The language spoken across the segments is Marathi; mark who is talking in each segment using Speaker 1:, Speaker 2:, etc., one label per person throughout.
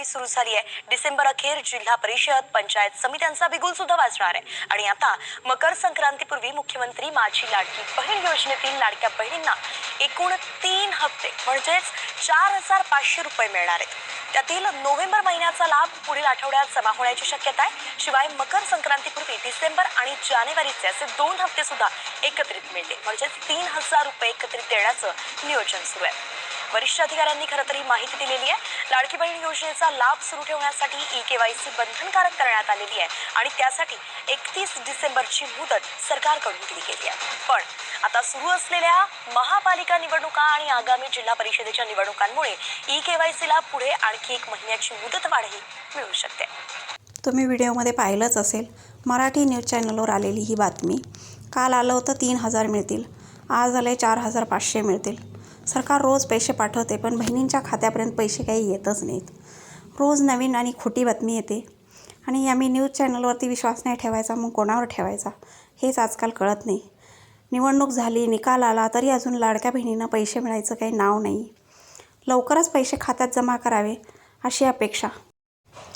Speaker 1: तयारी सुरू झाली आहे। डिसेंबर अखेर जिल्हा परिषद पंचायत समित्यांचा बिगुल सुद्धा वाजणार आहे आणि आता मकर संक्रांतीपूर्वी मुख्यमंत्री माझी लाडकी बहीण योजनेतील लाडक्या बहिणींना एकूण 3 हप्ते म्हणजेच 4500 रुपये मिळणार आहेत। त्यातील नोव्हेंबर महिन्याचा लाभ पुढील आठवड्यात जमा होण्याची शक्यता आहे। शिवाय मकर संक्रांतीपूर्वी डिसेंबर आणि जानेवारीचे असे 2 हप्ते सुद्धा एकत्रित मिळतील, म्हणजेच 3000 रुपये एकत्रित देण्याचं नियोजन सुरू आहे। वरिष्ठ अधिकाऱ्यांनी खरं तर ही माहिती दिलेली आहे। लाडकी बहीण योजनेचा लाभ सुरू ठेवण्यासाठी ई-केवायसी बंधनकारक करण्यात आलेली आहे आणि त्यासाठी 31 डिसेंबरची मुदत सरकारकडून दिली गेली आहे। पण आता सुरू असलेल्या महापालिका निवडणुका आणि आगामी जिल्हा परिषदेच्या निवडणुकांमुळे ई-केवायसीला पुढे आणखी 1 महिन्याची मुदत वाढही मिळू शकते।
Speaker 2: तुम्ही व्हिडिओमध्ये पाहिलंच असेल, मराठी न्यूज चॅनलवर आलेली ही बातमी। काल आलं होतं 3000 मिळतील, आज आले 4500 मिळतील। सरकार रोज पैसे पाठवते, पण बहिणींच्या खात्यापर्यंत पैसे काही येतच नाहीत। रोज नवीन आणि खोटी बातमी येते आणि आम्ही न्यूज चॅनलवरती विश्वास नाही ठेवायचा, मग कोणावर ठेवायचा हेच आजकाल कळत नाही। निवडणूक झाली, निकाल आला तरी अजून लाडक्या बहिणींना पैसे मिळायचं काही नाव नाही। लवकरच पैसे खात्यात जमा करावे अशी अपेक्षा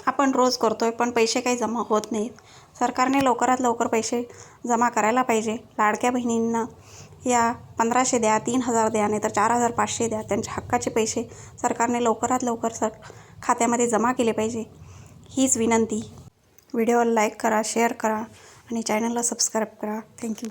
Speaker 2: आपण रोज करतोय, पण पैसे काही जमा होत नाहीत। सरकारने लवकरात लवकर पैसे जमा करायला पाहिजे। लाडक्या बहिणींना या 1500 द्या, 3000 द्या, नाहीतर 4500 द्या। त्यांच्या हक्काचे पैसे सरकारने लवकरात लवकर खात्यामध्ये जमा केले पाहिजे, हीच विनंती। व्हिडिओला लाईक करा, शेअर करा आणि चॅनलला सबस्क्राईब करा। थँक्यू।